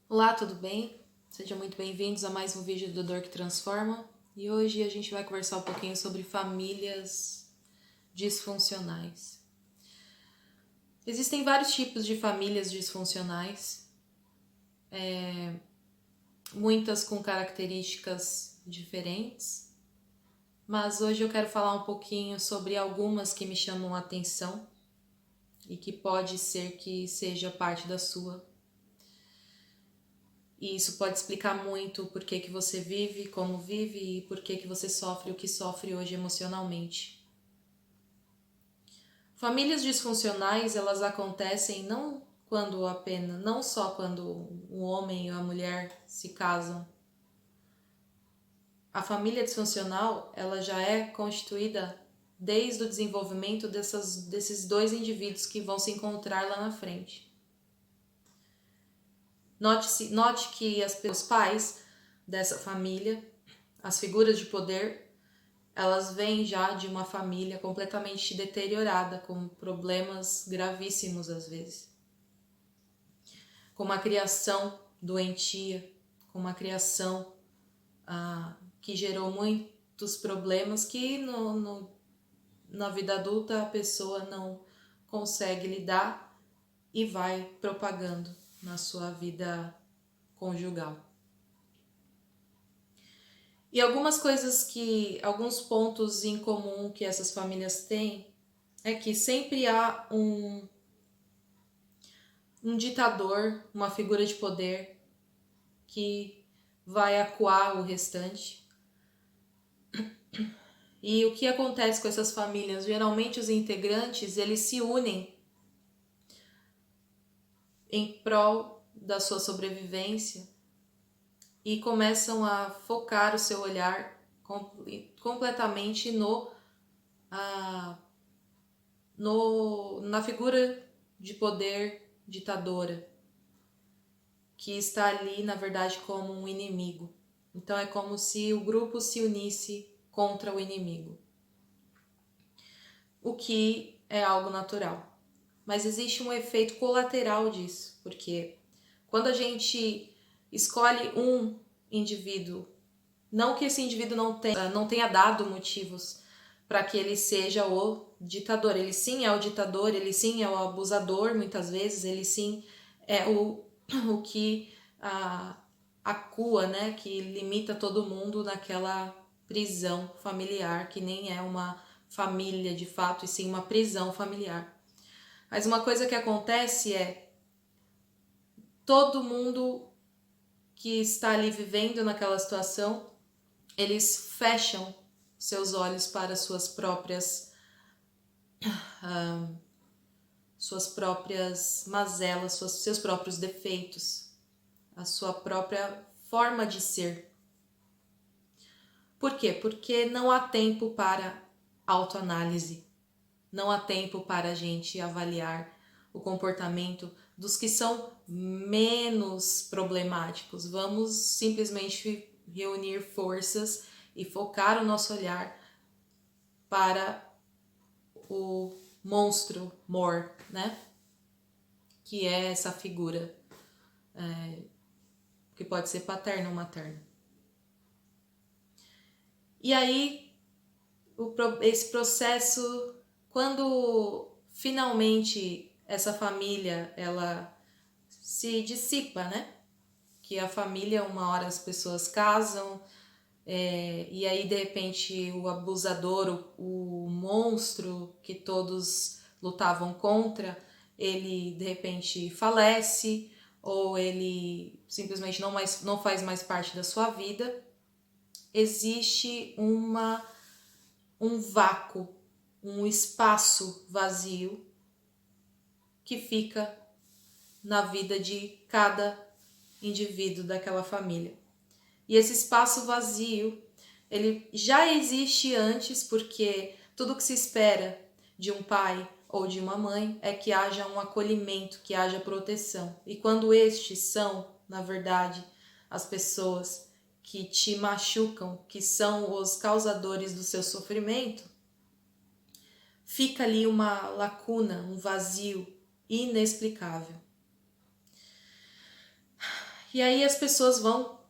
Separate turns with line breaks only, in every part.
Olá, tudo bem? Sejam muito bem-vindos a mais um vídeo do Dor que Transforma. E hoje a gente vai conversar um pouquinho sobre famílias disfuncionais. Existem vários tipos de famílias disfuncionais, muitas com características diferentes, mas hoje eu quero falar um pouquinho sobre algumas que me chamam a atenção e que pode ser que seja parte da sua. E isso pode explicar muito o porquê que você vive, como vive e porquê que você sofre o que sofre hoje emocionalmente. Famílias disfuncionais, elas acontecem não só quando o homem e a mulher se casam. A família disfuncional, ela já é constituída desde o desenvolvimento desses dois indivíduos que vão se encontrar lá na frente. Note que os pais dessa família, as figuras de poder, elas vêm já de uma família completamente deteriorada, com problemas gravíssimos às vezes. Com uma criação doentia, com uma criação que gerou muitos problemas que na vida adulta a pessoa não consegue lidar e vai propagando na sua vida conjugal. E alguns pontos em comum que essas famílias têm é que sempre há um ditador, uma figura de poder que vai acuar o restante. E o que acontece com essas famílias? Geralmente os integrantes, eles se unem em prol da sua sobrevivência e começam a focar o seu olhar completamente na figura de poder ditadora, que está ali, na verdade, como um inimigo. Então é como se o grupo se unisse contra o inimigo, o que é algo natural. Mas existe um efeito colateral disso, porque quando a gente escolhe um indivíduo, não que esse indivíduo não tenha dado motivos para que ele seja o ditador, ele sim é o ditador, ele sim é o abusador muitas vezes, ele sim é o que acua, né, que limita todo mundo naquela prisão familiar, que nem é uma família de fato, e sim uma prisão familiar. Mas uma coisa que acontece é todo mundo que está ali vivendo naquela situação, eles fecham seus olhos para suas próprias mazelas, seus próprios defeitos, a sua própria forma de ser. Por quê? Porque não há tempo para autoanálise, não há tempo para a gente avaliar o comportamento dos que são menos problemáticos. Vamos simplesmente reunir forças e focar o nosso olhar para o monstro mor, né? Que é essa figura que pode ser paterna ou materna. E aí, esse processo, quando finalmente essa família ela se dissipa, né? Que a família, uma hora as pessoas casam, e aí de repente o abusador, o monstro que todos lutavam contra, ele de repente falece, ou ele simplesmente não faz mais parte da sua vida. Existe um vácuo, um espaço vazio que fica na vida de cada indivíduo daquela família. E esse espaço vazio, ele já existe antes, porque tudo que se espera de um pai ou de uma mãe é que haja um acolhimento, que haja proteção. E quando estes são, na verdade, as pessoas que te machucam, que são os causadores do seu sofrimento, fica ali uma lacuna, um vazio inexplicável. E aí as pessoas vão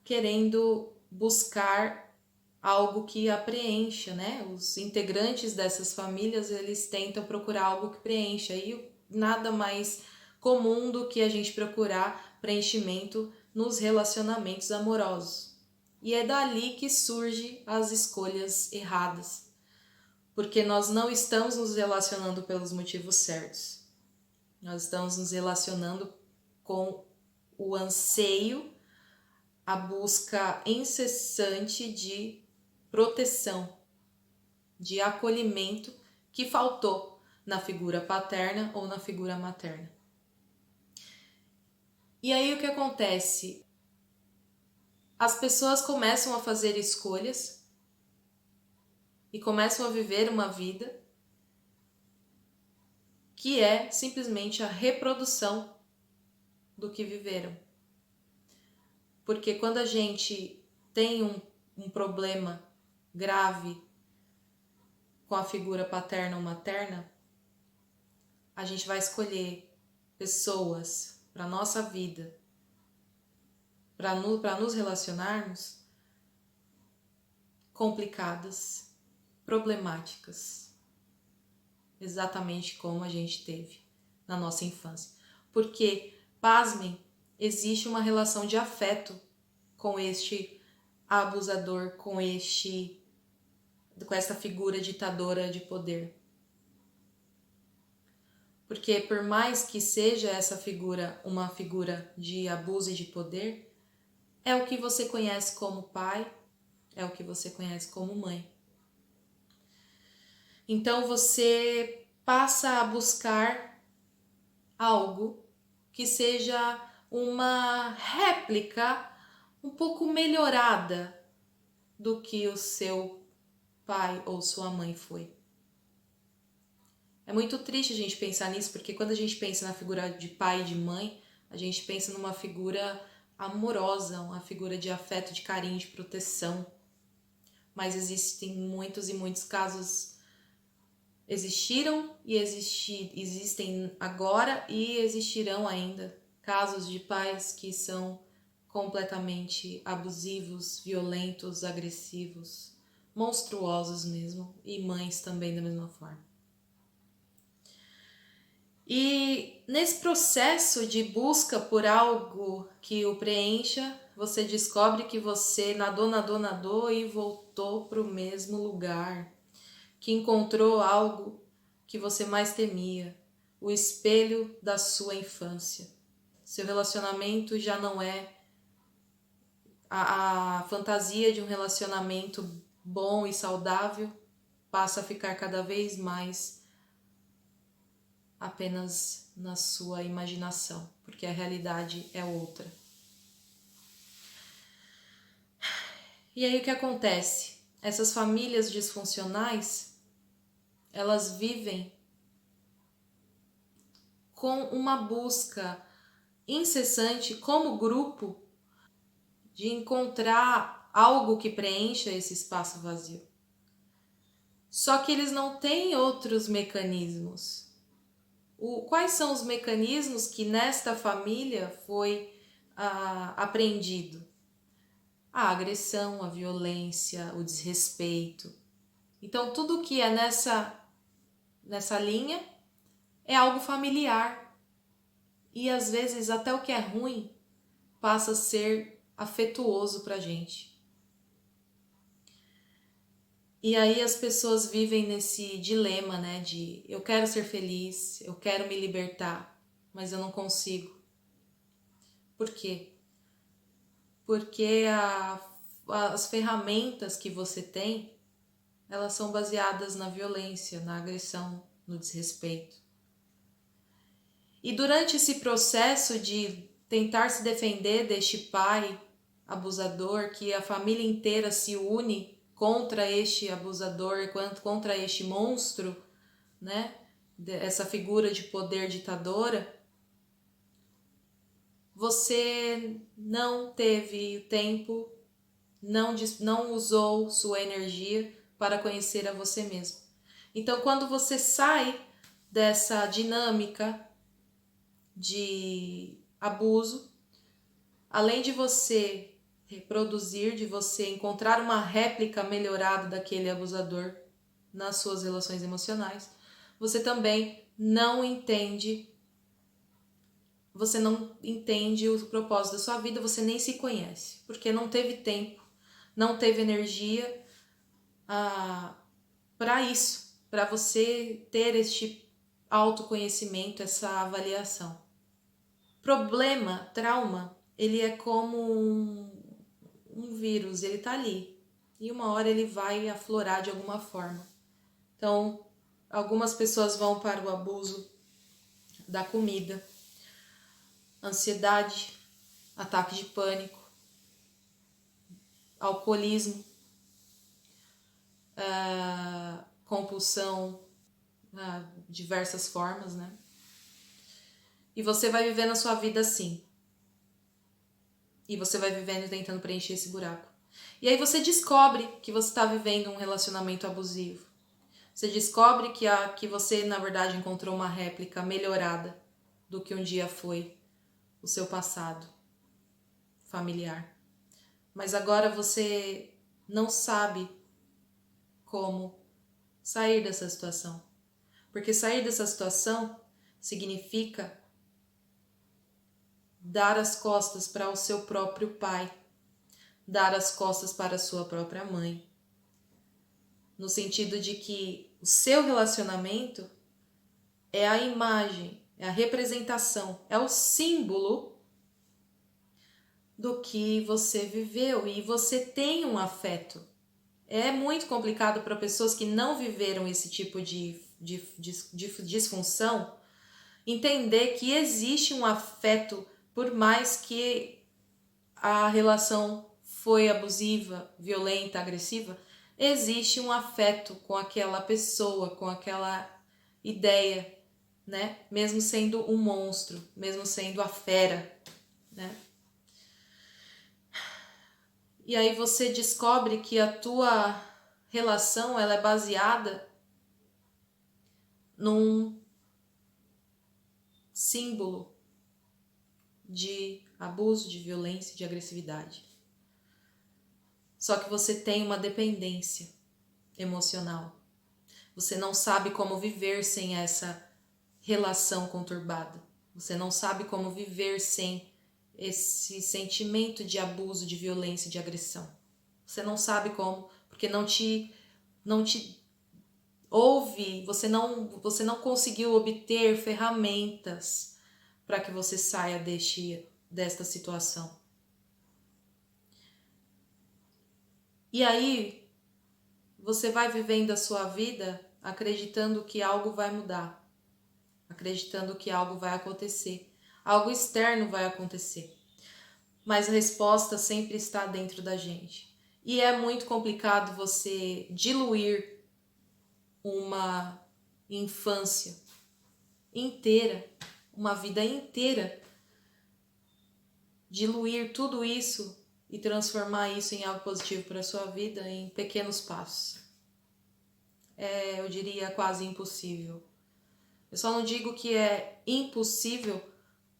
querendo buscar algo que a preencha, né? Os integrantes dessas famílias, eles tentam procurar algo que preencha. E nada mais comum do que a gente procurar preenchimento nos relacionamentos amorosos. E é dali que surgem as escolhas erradas, porque nós não estamos nos relacionando pelos motivos certos. Nós estamos nos relacionando com o anseio, a busca incessante de proteção, de acolhimento que faltou na figura paterna ou na figura materna. E aí o que acontece? As pessoas começam a fazer escolhas e começam a viver uma vida que é simplesmente a reprodução do que viveram. Porque quando a gente tem um problema grave com a figura paterna ou materna, a gente vai escolher pessoas para a nossa vida, para nos relacionarmos, complicadas, problemáticas, exatamente como a gente teve na nossa infância. Porque, pasmem, existe uma relação de afeto com este abusador, com essa figura ditadora de poder. Porque por mais que seja essa figura uma figura de abuso e de poder, é o que você conhece como pai, é o que você conhece como mãe. Então você passa a buscar algo que seja uma réplica um pouco melhorada do que o seu pai ou sua mãe foi. É muito triste a gente pensar nisso, porque quando a gente pensa na figura de pai e de mãe, a gente pensa numa figura amorosa, uma figura de afeto, de carinho, de proteção. Mas existem muitos e muitos casos, existiram e existem agora e existirão ainda casos de pais que são completamente abusivos, violentos, agressivos, monstruosos mesmo, e mães também da mesma forma. E nesse processo de busca por algo que o preencha, você descobre que você nadou e voltou para o mesmo lugar, que encontrou algo que você mais temia, o espelho da sua infância. Seu relacionamento já não é a fantasia de um relacionamento bom e saudável, passa a ficar cada vez mais apenas na sua imaginação, porque a realidade é outra. E aí o que acontece? Essas famílias disfuncionais, elas vivem com uma busca incessante como grupo de encontrar algo que preencha esse espaço vazio. Só que eles não têm outros mecanismos. Quais são os mecanismos que nesta família foi aprendido? A agressão, a violência, o desrespeito. Então, tudo que é nessa linha é algo familiar. E às vezes até o que é ruim passa a ser afetuoso pra gente. E aí as pessoas vivem nesse dilema, né, de eu quero ser feliz, eu quero me libertar, mas eu não consigo. Por quê? Porque as ferramentas que você tem, elas são baseadas na violência, na agressão, no desrespeito. E durante esse processo de tentar se defender deste pai abusador, que a família inteira se une contra este abusador, contra este monstro, né? Essa figura de poder ditadora, você não teve tempo, não usou sua energia para conhecer a você mesmo. Então, quando você sai dessa dinâmica de abuso, além de você reproduzir, de você encontrar uma réplica melhorada daquele abusador nas suas relações emocionais, você também não entende o propósito da sua vida, você nem se conhece, porque não teve tempo, não teve energia para isso, para você ter este autoconhecimento, essa avaliação. Problema, trauma, ele é como um vírus, ele tá ali. E uma hora ele vai aflorar de alguma forma. Então, algumas pessoas vão para o abuso da comida, ansiedade, ataque de pânico, alcoolismo, compulsão, diversas formas, né? E você vai vivendo a sua vida assim. E você vai vivendo tentando preencher esse buraco. E aí você descobre que você está vivendo um relacionamento abusivo. Você descobre que você, na verdade, encontrou uma réplica melhorada do que um dia foi o seu passado familiar. Mas agora você não sabe como sair dessa situação. Porque sair dessa situação significa dar as costas para o seu próprio pai, dar as costas para a sua própria mãe. No sentido de que o seu relacionamento é a imagem, é a representação, é o símbolo do que você viveu e você tem um afeto. É muito complicado para pessoas que não viveram esse tipo de disfunção entender que existe um afeto, por mais que a relação foi abusiva, violenta, agressiva, existe um afeto com aquela pessoa, com aquela ideia, né? Mesmo sendo um monstro, mesmo sendo a fera, né? E aí você descobre que a tua relação ela é baseada num símbolo de abuso, de violência, de agressividade. Só que você tem uma dependência emocional. Você não sabe como viver sem essa relação conturbada. Você não sabe como viver sem esse sentimento de abuso, de violência, de agressão. Você não sabe como, porque não te houve, você não conseguiu obter ferramentas para que você saia desta situação. E aí, você vai vivendo a sua vida acreditando que algo vai mudar, acreditando que algo vai acontecer, algo externo vai acontecer. Mas a resposta sempre está dentro da gente. E é muito complicado você diluir uma infância inteira, uma vida inteira, diluir tudo isso e transformar isso em algo positivo para a sua vida em pequenos passos. Eu diria quase impossível. Eu só não digo que é impossível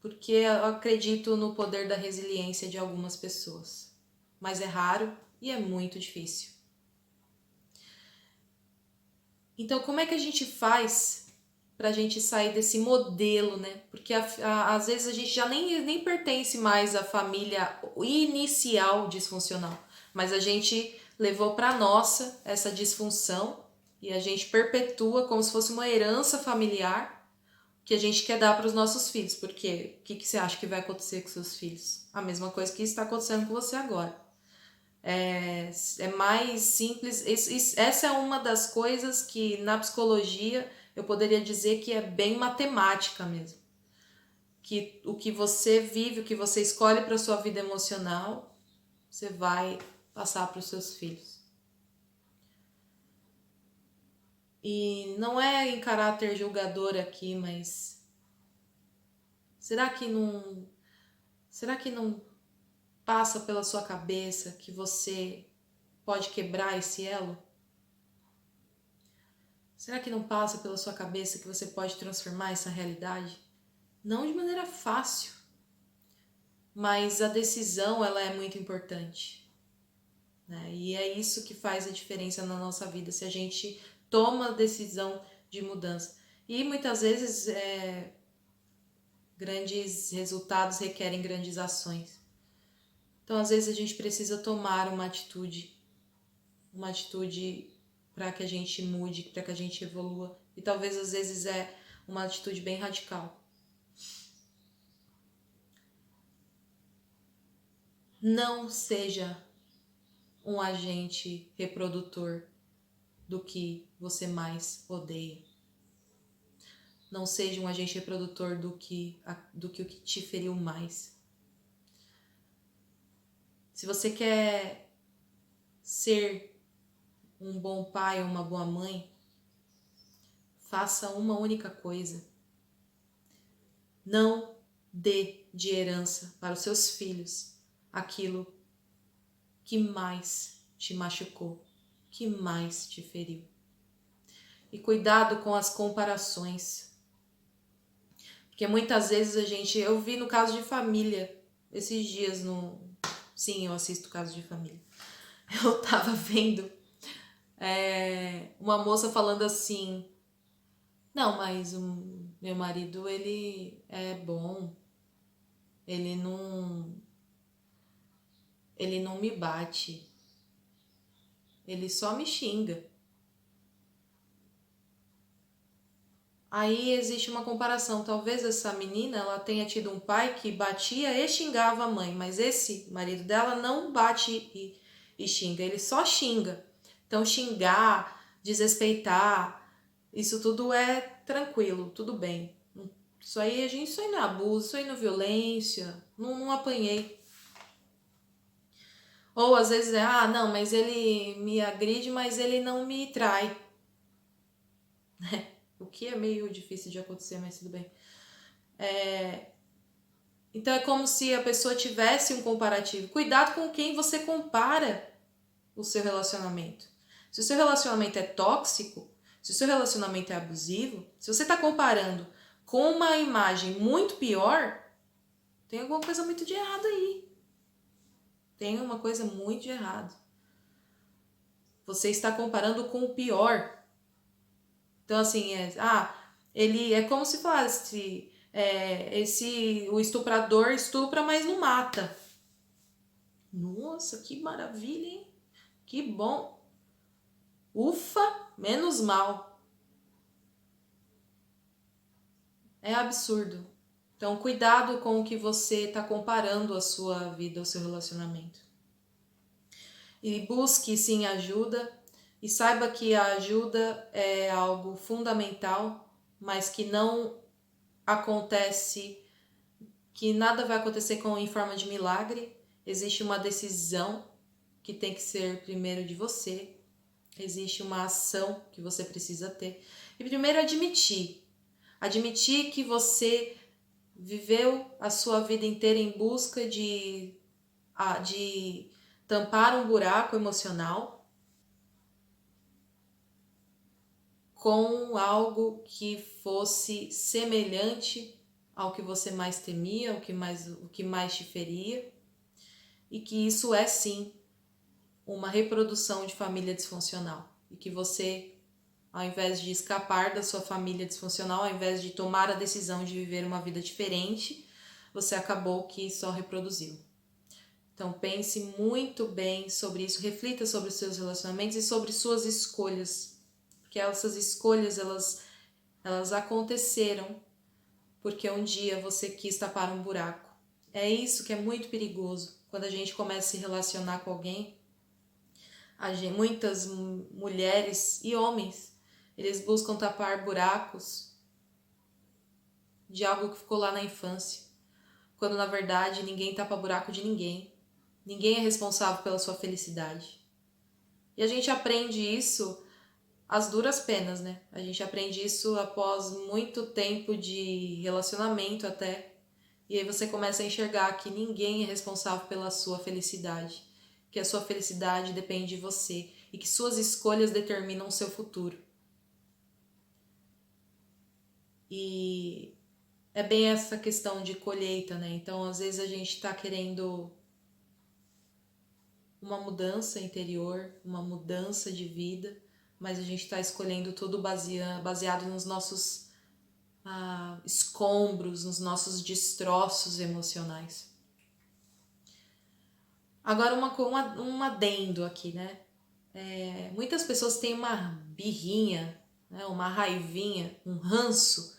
porque eu acredito no poder da resiliência de algumas pessoas. Mas é raro e é muito difícil. Então, como é que a gente faz para a gente sair desse modelo, né? Porque às vezes a gente já nem pertence mais à família inicial disfuncional, mas a gente levou para nossa essa disfunção e a gente perpetua como se fosse uma herança familiar que a gente quer dar para os nossos filhos. Porque o que você acha que vai acontecer com seus filhos? A mesma coisa que está acontecendo com você agora. É mais simples. Essa é uma das coisas que na psicologia eu poderia dizer que é bem matemática mesmo. Que o que você vive, o que você escolhe para a sua vida emocional, você vai passar para os seus filhos. E não é em caráter julgador aqui, mas será que não passa pela sua cabeça que você pode quebrar esse elo? Será que não passa pela sua cabeça que você pode transformar essa realidade? Não de maneira fácil, mas a decisão ela é muito importante, né? E é isso que faz a diferença na nossa vida, se a gente toma a decisão de mudança. E muitas vezes grandes resultados requerem grandes ações. Então, às vezes, a gente precisa tomar uma atitude para que a gente mude, para que a gente evolua. E talvez, às vezes, é uma atitude bem radical. Não seja um agente reprodutor do que você mais odeia. Não seja um agente reprodutor do que o que te feriu mais. Se você quer ser um bom pai ou uma boa mãe, faça uma única coisa. Não dê de herança para os seus filhos aquilo que mais te machucou, que mais te feriu. E cuidado com as comparações. Porque muitas vezes eu vi no Caso de Família, esses dias sim, eu assisto Caso de Família. Eu tava vendo uma moça falando assim, não, mas o meu marido, ele é bom, ele não me bate, ele só me xinga. Aí existe uma comparação, talvez essa menina ela tenha tido um pai que batia e xingava a mãe, mas esse marido dela não bate e xinga, ele só xinga. Então xingar, desrespeitar, isso tudo é tranquilo, tudo bem. Isso aí não é abuso, isso aí não é violência, não apanhei. Ou às vezes não, mas ele me agride, mas ele não me trai. O que é meio difícil de acontecer, mas tudo bem. Então é como se a pessoa tivesse um comparativo. Cuidado com quem você compara o seu relacionamento. Se o seu relacionamento é tóxico, se o seu relacionamento é abusivo, se você está comparando com uma imagem muito pior, tem alguma coisa muito de errado aí. Tem uma coisa muito de errado. Você está comparando com o pior. Então, assim, ele é como se falasse, o estuprador estupra, mas não mata. Nossa, que maravilha, hein? Que bom. Ufa, menos mal. É absurdo. Então, cuidado com o que você está comparando a sua vida, ao seu relacionamento. E busque, sim, ajuda. E saiba que a ajuda é algo fundamental, mas que não acontece, que nada vai acontecer em forma de milagre. Existe uma decisão que tem que ser primeiro de você. Existe uma ação que você precisa ter. E primeiro admitir que você viveu a sua vida inteira em busca de tampar um buraco emocional com algo que fosse semelhante ao que você mais temia, o que mais te feria, e que isso é sim uma reprodução de família disfuncional, e que você, ao invés de escapar da sua família disfuncional, ao invés de tomar a decisão de viver uma vida diferente, você acabou que só reproduziu. Então pense muito bem sobre isso, reflita sobre os seus relacionamentos e sobre suas escolhas, porque essas escolhas elas aconteceram porque um dia você quis tapar um buraco. É isso que é muito perigoso quando a gente começa a se relacionar com alguém. Muitas mulheres e homens, eles buscam tapar buracos de algo que ficou lá na infância, quando na verdade ninguém tapa buraco de ninguém. Ninguém é responsável pela sua felicidade. E a gente aprende isso às duras penas, né? A gente aprende isso após muito tempo de relacionamento até. E aí você começa a enxergar que ninguém é responsável pela sua felicidade, que a sua felicidade depende de você e que suas escolhas determinam o seu futuro. E é bem essa questão de colheita, né? Então, às vezes a gente tá querendo uma mudança interior, uma mudança de vida, mas a gente tá escolhendo tudo baseado nos nossos escombros, nos nossos destroços emocionais. Agora, um adendo aqui, né? Muitas pessoas têm uma birrinha, né? Uma raivinha, um ranço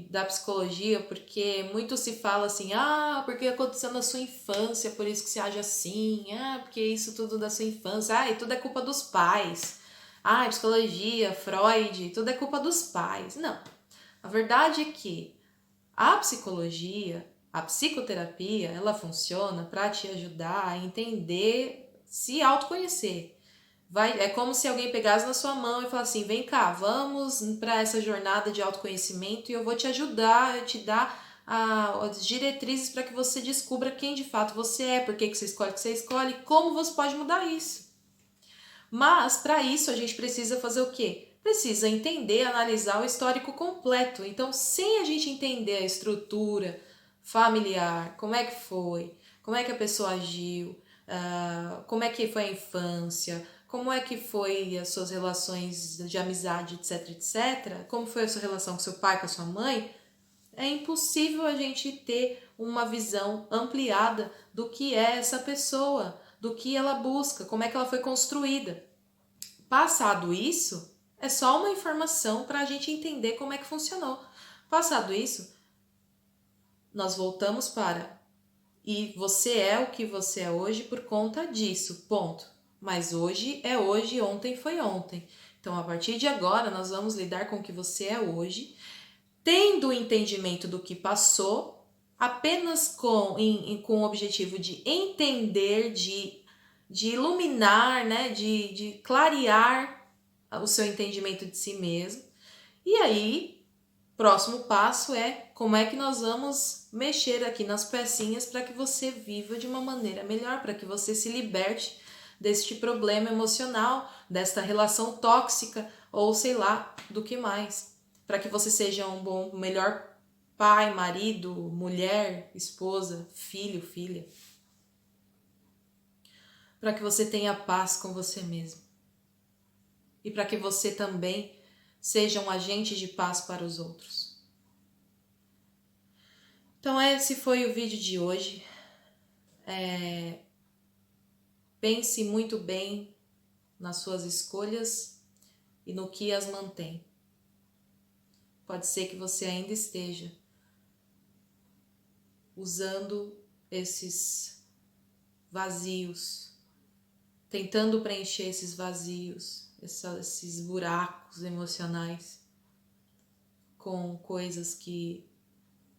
da psicologia, porque muito se fala assim, porque aconteceu na sua infância, por isso que você age assim, porque isso tudo da sua infância, e tudo é culpa dos pais, psicologia, Freud, tudo é culpa dos pais. Não, a verdade é que a psicologia, a psicoterapia, ela funciona para te ajudar a entender, se autoconhecer. É como se alguém pegasse na sua mão e falasse assim, vem cá, vamos para essa jornada de autoconhecimento e eu vou te ajudar, eu te dar as diretrizes para que você descubra quem de fato você é, por que você escolhe o que você escolhe, como você pode mudar isso. Mas, para isso, a gente precisa fazer o quê? Precisa entender, analisar o histórico completo. Então, sem a gente entender a estrutura familiar, como é que foi, como é que a pessoa agiu, como é que foi a infância, como é que foi as suas relações de amizade, etc, etc, como foi a sua relação com seu pai, com a sua mãe, é impossível a gente ter uma visão ampliada do que é essa pessoa, do que ela busca, como é que ela foi construída. Passado isso, é só uma informação para a gente entender como é que funcionou. Passado isso, nós voltamos para e você é o que você é hoje por conta disso, ponto. Mas hoje é hoje, ontem foi ontem. Então, a partir de agora, nós vamos lidar com o que você é hoje, tendo o entendimento do que passou, apenas com o objetivo de entender, de iluminar, né, de clarear o seu entendimento de si mesmo. E aí, próximo passo é como é que nós vamos mexer aqui nas pecinhas para que você viva de uma maneira melhor, para que você se liberte deste problema emocional, desta relação tóxica ou sei lá do que mais, para que você seja um melhor pai, marido, mulher, esposa, filho, filha, para que você tenha paz com você mesmo e para que você também seja um agente de paz para os outros. Então esse foi o vídeo de hoje. Pense muito bem nas suas escolhas e no que as mantém. Pode ser que você ainda esteja usando esses vazios, tentando preencher esses vazios, esses buracos emocionais com coisas que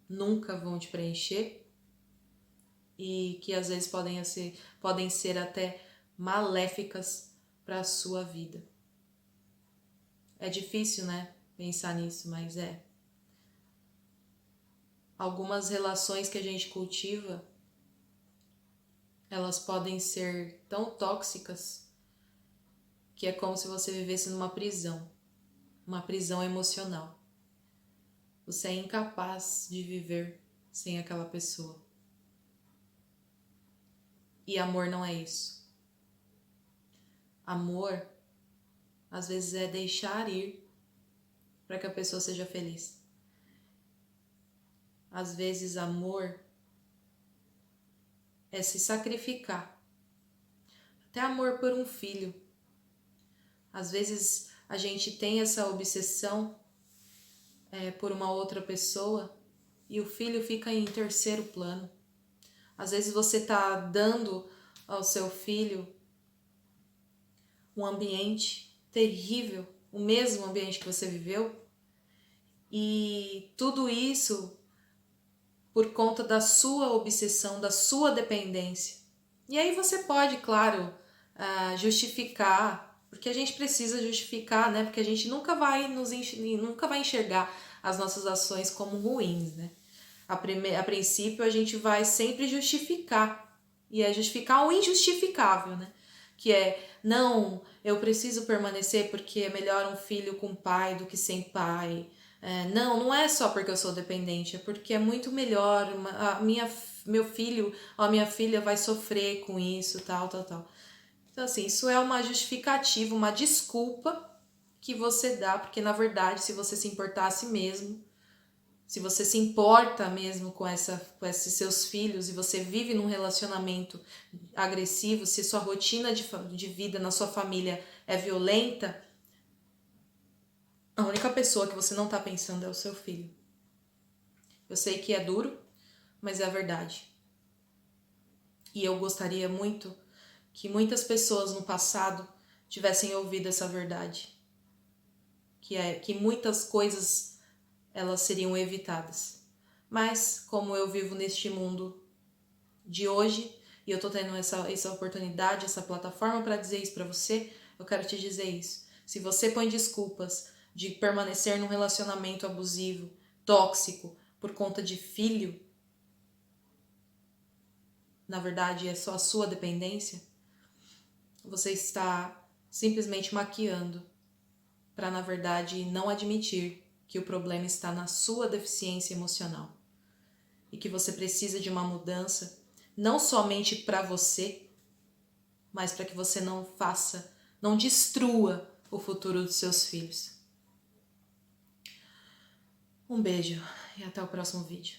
nunca vão te preencher e que às vezes podem ser até maléficas para a sua vida. É difícil, né, pensar nisso, mas é. Algumas relações que a gente cultiva, elas podem ser tão tóxicas que é como se você vivesse numa prisão, uma prisão emocional. Você é incapaz de viver sem aquela pessoa. E amor não é isso. Amor, às vezes, é deixar ir para que a pessoa seja feliz. Às vezes, amor é se sacrificar. Até amor por um filho. Às vezes, a gente tem essa obsessão por uma outra pessoa e o filho fica em terceiro plano. Às vezes, você está dando ao seu filho um ambiente terrível, o mesmo ambiente que você viveu, e tudo isso por conta da sua obsessão, da sua dependência. E aí você pode, claro, justificar, porque a gente precisa justificar, né? Porque a gente nunca vai enxergar as nossas ações como ruins, né? A princípio a gente vai sempre justificar, e é justificar o injustificável, né? Que é, não, eu preciso permanecer porque é melhor um filho com pai do que sem pai. Não, não é só porque eu sou dependente, é porque é muito melhor, meu filho ou a minha filha vai sofrer com isso, tal, tal, tal. Então, assim, isso é uma justificativa, uma desculpa que você dá, porque na verdade, se você se importasse mesmo, se você se importa mesmo com esses seus filhos e você vive num relacionamento agressivo, se sua rotina de vida na sua família é violenta, a única pessoa que você não tá pensando é o seu filho. Eu sei que é duro, mas é a verdade. E eu gostaria muito que muitas pessoas no passado tivessem ouvido essa verdade. Que muitas coisas elas seriam evitadas. Mas como eu vivo neste mundo de hoje e eu tô tendo essa oportunidade, essa plataforma para dizer isso para você, eu quero te dizer isso. Se você põe desculpas de permanecer num relacionamento abusivo, tóxico, por conta de filho, na verdade é só a sua dependência, você está simplesmente maquiando para, na verdade, não admitir que o problema está na sua deficiência emocional e que você precisa de uma mudança, não somente para você, mas para que você não destrua o futuro dos seus filhos. Um beijo e até o próximo vídeo.